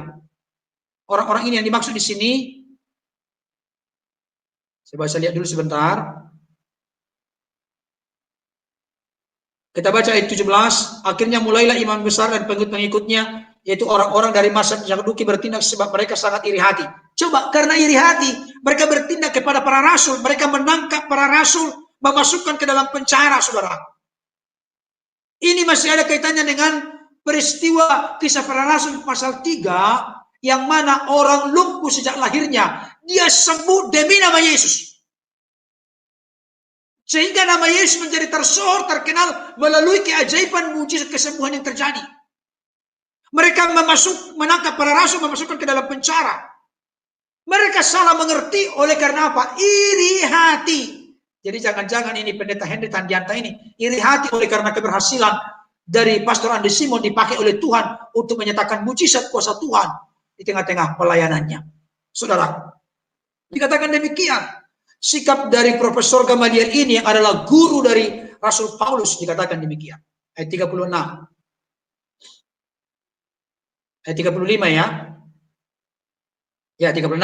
Orang-orang ini yang dimaksud di sini, saya lihat dulu sebentar. Kita baca ayat 17, akhirnya mulailah imam besar dan pengikut-pengikutnya, yaitu orang-orang dari mazhab Saduki bertindak sebab mereka sangat iri hati. Coba, karena iri hati, mereka bertindak kepada para rasul, mereka menangkap para rasul, memasukkan ke dalam penjara, saudara. Ini masih ada kaitannya dengan peristiwa kisah para rasul pasal 3, yang mana orang lumpuh sejak lahirnya, dia sembuh demi nama Yesus. Sehingga nama Yesus menjadi tersohor, terkenal melalui keajaiban mujizat kesembuhan yang terjadi. Mereka menangkap para rasul, memasukkan ke dalam penjara. Mereka salah mengerti oleh karena apa? Iri hati. Jadi jangan-jangan ini pendeta Henry Tandianta ini iri hati oleh karena keberhasilan dari Pastor Andi Simon dipakai oleh Tuhan untuk menyatakan mujizat kuasa Tuhan di tengah-tengah pelayanannya. Saudara, dikatakan demikian. Sikap dari Profesor Gamaliel ini yang adalah guru dari Rasul Paulus dikatakan demikian. Ayat 36. Ayat 35 ya. Ya, 36.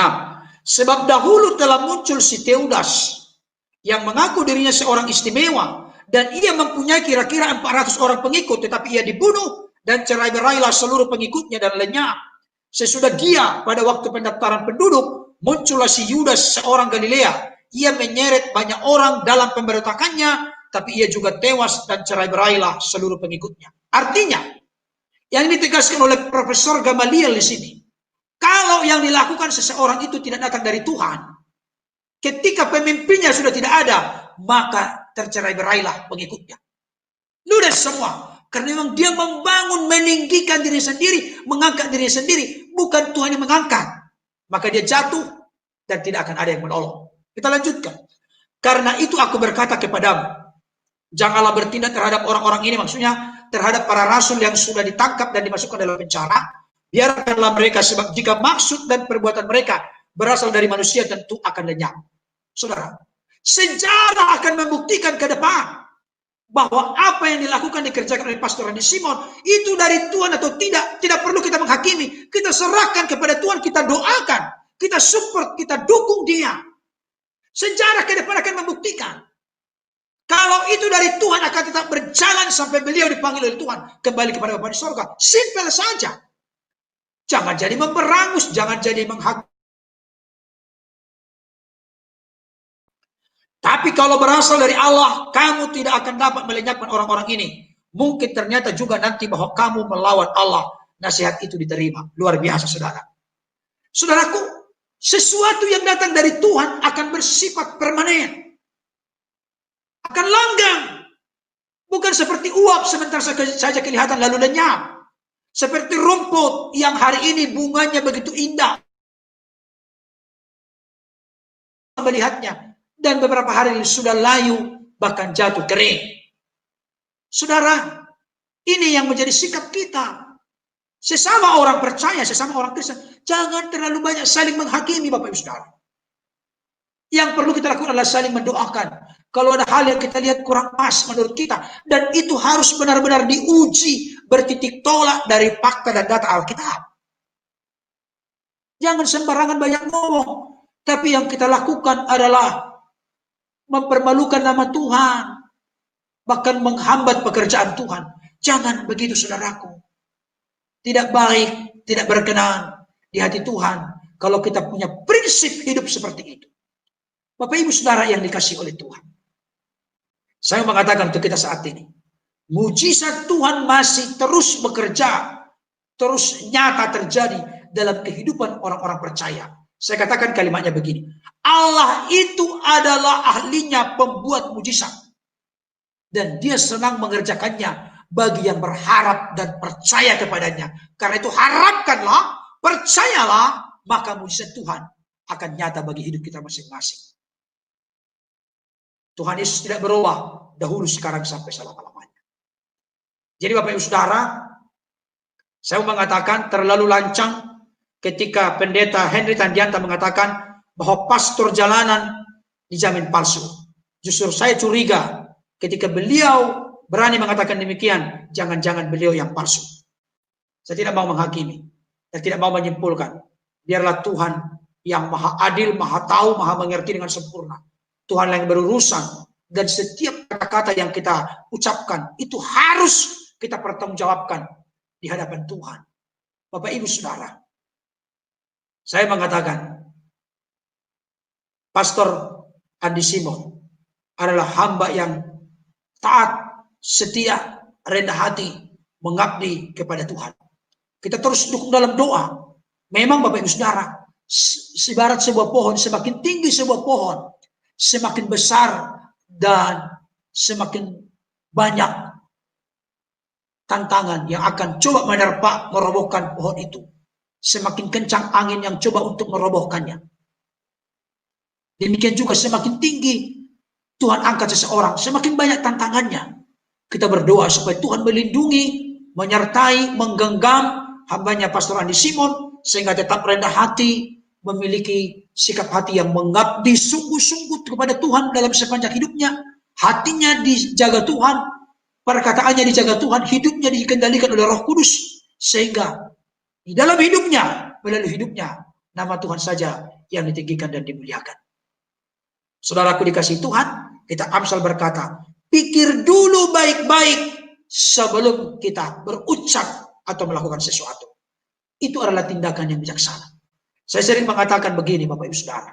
Sebab dahulu telah muncul si Teudas yang mengaku dirinya seorang istimewa dan ia mempunyai kira-kira 400 orang pengikut, tetapi ia dibunuh dan cerai-berailah seluruh pengikutnya dan lenyap. Sesudah dia pada waktu pendaftaran penduduk, muncullah si Yudas seorang Galilea. Ia menyeret banyak orang dalam pemberontakannya, tapi ia juga tewas dan cerai-berailah seluruh pengikutnya. Artinya, yang ditegaskan oleh Profesor Gamaliel di sini, kalau yang dilakukan seseorang itu tidak datang dari Tuhan, ketika pemimpinnya sudah tidak ada, maka tercerai-berailah pengikutnya. Ludes semua. Karena memang dia membangun, meninggikan diri sendiri, mengangkat diri sendiri. Bukan Tuhan yang mengangkat. Maka dia jatuh dan tidak akan ada yang menolong. Kita lanjutkan. Karena itu aku berkata kepadamu, janganlah bertindak terhadap orang-orang ini, maksudnya terhadap para rasul yang sudah ditangkap dan dimasukkan dalam penjara. Biarkanlah mereka, sebab jika maksud dan perbuatan mereka berasal dari manusia, tentu akan lenyap. Saudara, sejarah akan membuktikan ke depan bahwa apa yang dilakukan, dikerjakan oleh Pastor Andi Simon itu dari Tuhan atau tidak, tidak perlu kita menghakimi. Kita serahkan kepada Tuhan, kita doakan, kita support, kita dukung dia. Sejarah ke depan akan membuktikan. Kalau itu dari Tuhan, akan tetap berjalan sampai beliau dipanggil oleh Tuhan kembali kepada Bapa di sorga. Simpel saja. Jangan jadi memberangus, jangan jadi menghakimi. Tapi kalau berasal dari Allah, kamu tidak akan dapat melenyapkan orang-orang ini. Mungkin ternyata juga nanti bahwa kamu melawan Allah. Nasihat itu diterima. Luar biasa, saudara. Saudaraku, sesuatu yang datang dari Tuhan akan bersifat permanen. Akan langgang. Bukan seperti uap sebentar saja kelihatan lalu lenyap. Seperti rumput yang hari ini bunganya begitu indah. Melihatnya. Dan beberapa hari sudah layu, bahkan jatuh kering. Saudara, ini yang menjadi sikap kita. Sesama orang percaya, sesama orang Kristen, jangan terlalu banyak saling menghakimi, Bapak Ibu Saudara. Yang perlu kita lakukan adalah saling mendoakan. Kalau ada hal yang kita lihat kurang pas menurut kita, dan itu harus benar-benar diuji, bertitik tolak dari fakta dan data Alkitab. Jangan sembarangan banyak ngomong, tapi yang kita lakukan adalah mempermalukan nama Tuhan, bahkan menghambat pekerjaan Tuhan. Jangan begitu, saudaraku. Tidak baik, tidak berkenan di hati Tuhan kalau kita punya prinsip hidup seperti itu. Bapak Ibu Saudara yang dikasihi oleh Tuhan, saya mengatakan untuk kita saat ini, mujizat Tuhan masih terus bekerja, terus nyata terjadi dalam kehidupan orang-orang percaya. Saya katakan kalimatnya begini, Allah itu adalah ahlinya pembuat mujizat, dan dia senang mengerjakannya bagi yang berharap dan percaya kepadanya. Karena itu harapkanlah, percayalah, maka mujizat Tuhan akan nyata bagi hidup kita masing-masing. Tuhan Yesus tidak berubah, dahulu, sekarang, sampai selama-lamanya. Jadi Bapak Ibu Saudara, saya mau mengatakan terlalu lancang ketika Pendeta Henry Tandianta mengatakan bahwa pastor jalanan dijamin palsu. Justru saya curiga ketika beliau berani mengatakan demikian, jangan-jangan beliau yang palsu. Saya tidak mau menghakimi dan tidak mau menyimpulkan. Biarlah Tuhan yang maha adil, maha tahu, maha mengerti dengan sempurna. Tuhan yang berurusan, dan setiap kata-kata yang kita ucapkan itu harus kita pertanggungjawabkan di hadapan Tuhan. Bapak Ibu Saudara, saya mengatakan Pastor Andi Simon adalah hamba yang taat, setia, rendah hati, mengabdi kepada Tuhan. Kita terus dukung dalam doa. Memang Bapak Ibu Saudara, sebarat sebuah pohon, semakin tinggi sebuah pohon, semakin besar dan semakin banyak tantangan yang akan coba menerpa merobohkan pohon itu. Semakin kencang angin yang coba untuk merobohkannya. Demikian juga semakin tinggi Tuhan angkat seseorang, semakin banyak tantangannya. Kita berdoa supaya Tuhan melindungi, menyertai, menggenggam hambanya Pastor Andi Simon, sehingga tetap rendah hati, memiliki sikap hati yang mengabdi sungguh-sungguh kepada Tuhan dalam sepanjang hidupnya. Hatinya dijaga Tuhan, perkataannya dijaga Tuhan, hidupnya dikendalikan oleh Roh Kudus, sehingga di dalam hidupnya, melalui hidupnya, nama Tuhan saja yang ditinggikan dan dimuliakan. Saudaraku dikasih Tuhan, kita Amsal berkata, pikir dulu baik-baik sebelum kita berucap atau melakukan sesuatu. Itu adalah tindakan yang bijaksana. Saya sering mengatakan begini, Bapak Ibu Saudara.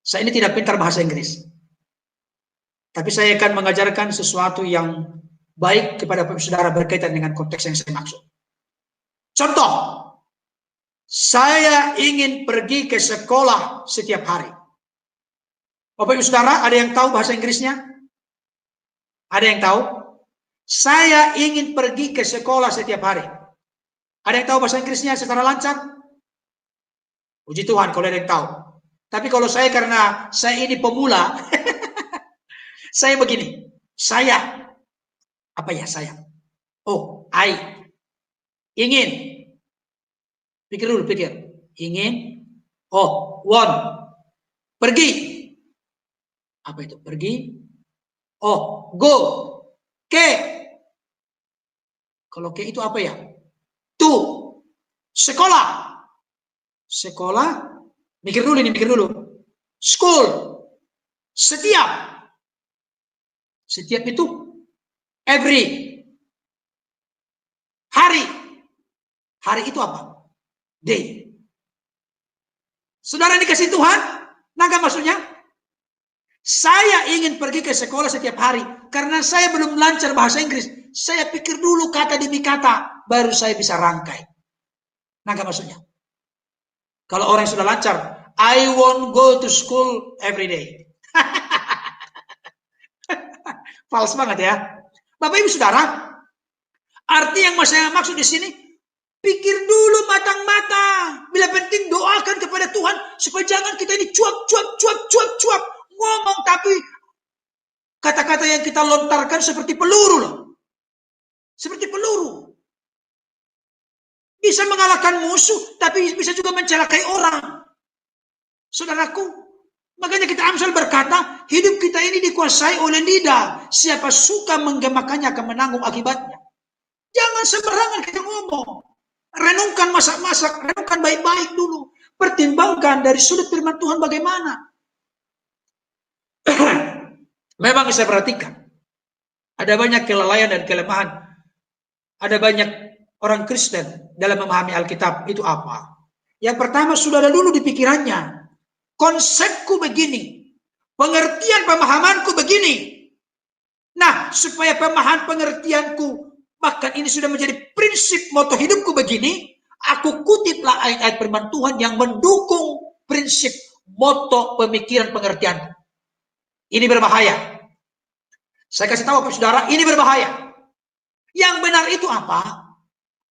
Saya ini tidak pintar bahasa Inggris. Tapi saya akan mengajarkan sesuatu yang baik kepada Bapak Ibu Saudara berkaitan dengan konteks yang saya maksud. Contoh, saya ingin pergi ke sekolah setiap hari. Bapak Ibu Saudara, ada yang tahu bahasa Inggrisnya? Ada yang tahu? Saya ingin pergi ke sekolah setiap hari. Ada yang tahu bahasa Inggrisnya secara lancar? Puji Tuhan kalau ada yang tahu. Tapi kalau saya, karena saya ini pemula, saya begini. Saya, apa ya saya? Oh, I ingin. Pikir dulu, pikir. Ingin. Oh, want. Pergi. Apa itu? Pergi. Oh, go. Ke. Kalau ke itu apa ya? To. Sekolah. Sekolah. Mikir dulu ini, mikir dulu. School. Setiap. Setiap itu every. Hari. Hari itu apa? Day. Saudara dikasih Tuhan, nggak maksudnya? Saya ingin pergi ke sekolah setiap hari karena saya belum lancar bahasa Inggris. Saya pikir dulu kata demi kata, baru saya bisa rangkai. Nggak maksudnya? Kalau orang yang sudah lancar, I won't go to school every day. Fals banget ya. Bapak Ibu Saudara, arti yang saya maksud di sini, pikir dulu matang-matang. Bila penting doakan kepada Tuhan supaya jangan kita ini cuap. Ngomong tapi kata-kata yang kita lontarkan seperti peluru loh. Seperti peluru. Bisa mengalahkan musuh, tapi bisa juga mencelakai orang. Saudaraku, makanya kita Amsal berkata, hidup kita ini dikuasai oleh lidah. Siapa suka menggemakannya akan menanggung akibatnya. Jangan sembarangan kita ngomong. Renungkan masak-masak, renungkan baik-baik dulu. Pertimbangkan dari sudut firman Tuhan bagaimana. Memang saya perhatikan, ada banyak kelalaian dan kelemahan. Ada banyak orang Kristen dalam memahami Alkitab. Itu apa? Yang pertama, sudah ada dulu di pikirannya. Konsepku begini. Pengertian pemahamanku begini. Nah, supaya pemahaman pengertianku, bahkan ini sudah menjadi prinsip moto hidupku begini, aku kutiplah ayat-ayat firman Tuhan yang mendukung prinsip moto pemikiran pengertianku. Ini berbahaya. Saya kasih tahu Bapak Saudara, ini berbahaya. Yang benar itu apa?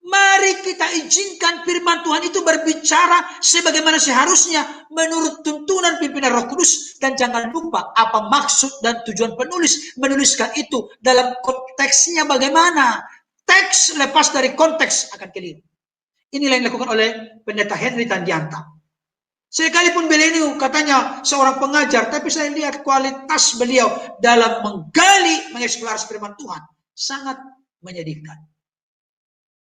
Mari kita izinkan firman Tuhan itu berbicara sebagaimana seharusnya menurut tuntunan pimpinan Roh Kudus. Dan jangan lupa apa maksud dan tujuan penulis menuliskan itu dalam konteksnya bagaimana. Teks lepas dari konteks akan keliru. Inilah yang dilakukan oleh Pendeta Henry Tandianta. Sekalipun beliau ini katanya seorang pengajar, tapi saya lihat kualitas beliau dalam menggali, mengeksplorasi firman Tuhan sangat menyedihkan.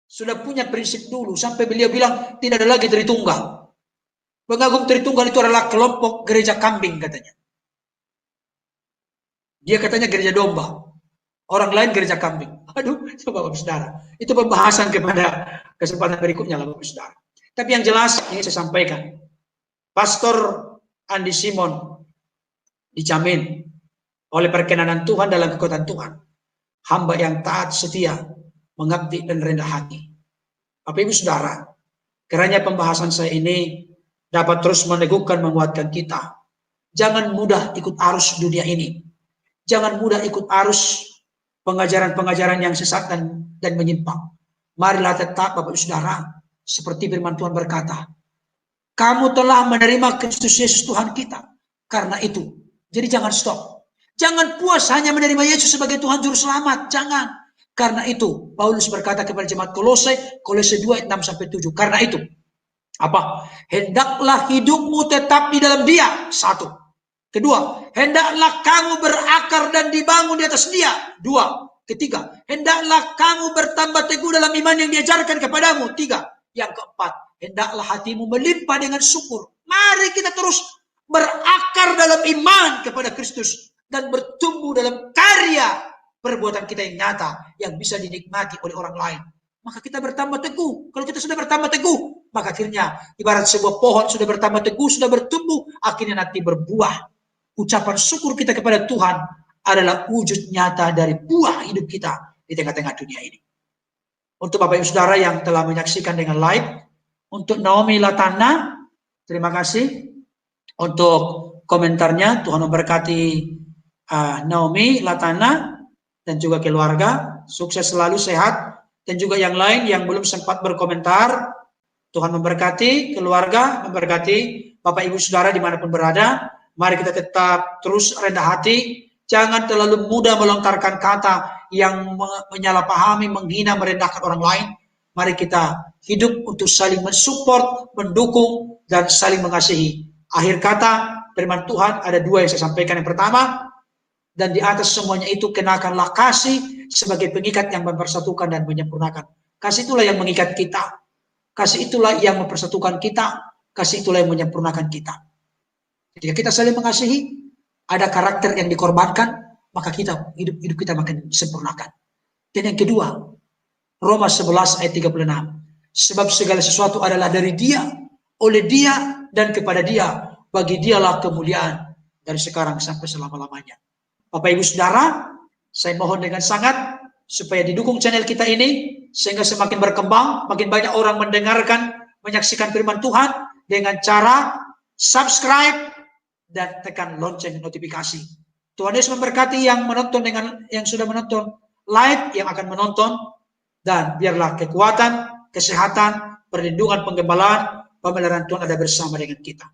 Sudah punya prinsip dulu, sampai beliau bilang tidak ada lagi Tritunggal. Pengagum Tritunggal itu adalah kelompok gereja kambing katanya. Dia katanya gereja domba. Orang lain gereja kambing. Aduh, coba Bapak Saudara. Itu pembahasan kepada kesempatan berikutnya lah Bapak Saudara. Tapi yang jelas ini saya sampaikan. Pastor Andi Simon dijamin oleh perkenanan Tuhan dalam kekuatan Tuhan. Hamba yang taat, setia, mengabdi dan rendah hati. Bapak Ibu Saudara, kiranya pembahasan saya ini dapat terus meneguhkan, menguatkan kita. Jangan mudah ikut arus dunia ini. Jangan mudah ikut arus pengajaran-pengajaran yang sesat dan menyimpang. Marilah tetap Bapak Ibu Saudara, seperti firman Tuhan berkata, kamu telah menerima Kristus Yesus Tuhan kita. Karena itu, jadi jangan stop. Jangan puas hanya menerima Yesus sebagai Tuhan Juru Selamat. Jangan. Karena itu, Paulus berkata kepada jemaat Kolose 2, 6-7. Karena itu, apa? Hendaklah hidupmu tetap di dalam Dia. 1. Kedua, hendaklah kamu berakar dan dibangun di atas Dia. 2. Ketiga, hendaklah kamu bertambah teguh dalam iman yang diajarkan kepadamu. 3. Yang keempat, hendaklah hatimu melimpah dengan syukur. Mari kita terus berakar dalam iman kepada Kristus dan bertumbuh dalam karya perbuatan kita yang nyata, yang bisa dinikmati oleh orang lain. Maka kita bertambah teguh. Kalau kita sudah bertambah teguh, maka akhirnya ibarat sebuah pohon sudah bertambah teguh, sudah bertumbuh, akhirnya nanti berbuah. Ucapan syukur kita kepada Tuhan adalah wujud nyata dari buah hidup kita di tengah-tengah dunia ini. Untuk Bapak Ibu Saudara yang telah menyaksikan dengan live, untuk Naomi Latana, terima kasih untuk komentarnya. Tuhan memberkati Naomi Latana dan juga keluarga, sukses selalu, sehat. Dan juga yang lain yang belum sempat berkomentar, Tuhan memberkati keluarga, memberkati Bapak Ibu Saudara dimanapun berada. Mari kita tetap terus rendah hati, jangan terlalu mudah melontarkan kata yang menyalahpahami, menghina, merendahkan orang lain. Mari kita hidup untuk saling mensupport, mendukung, dan saling mengasihi. Akhir kata, firman Tuhan ada 2 yang saya sampaikan. Yang pertama, dan di atas semuanya itu kenakanlah kasih sebagai pengikat yang mempersatukan dan menyempurnakan. Kasih itulah yang mengikat kita. Kasih itulah yang mempersatukan kita. Kasih itulah yang menyempurnakan kita. Ketika kita saling mengasihi, ada karakter yang dikorbankan, maka kita hidup kita makin disempurnakan. Dan yang kedua, Roma 11 ayat 36. Sebab segala sesuatu adalah dari Dia, oleh Dia, dan kepada Dia. Bagi Dialah kemuliaan dari sekarang sampai selama-lamanya. Bapak Ibu Saudara, saya mohon dengan sangat supaya didukung channel kita ini sehingga semakin berkembang, makin banyak orang mendengarkan, menyaksikan firman Tuhan dengan cara subscribe dan tekan lonceng notifikasi. Tuhan Yesus memberkati yang menonton dengan yang sudah menonton live, yang akan menonton, dan biarlah kekuatan, kesehatan, perlindungan, penggembalaan, pemeliharaan Tuhan ada bersama dengan kita.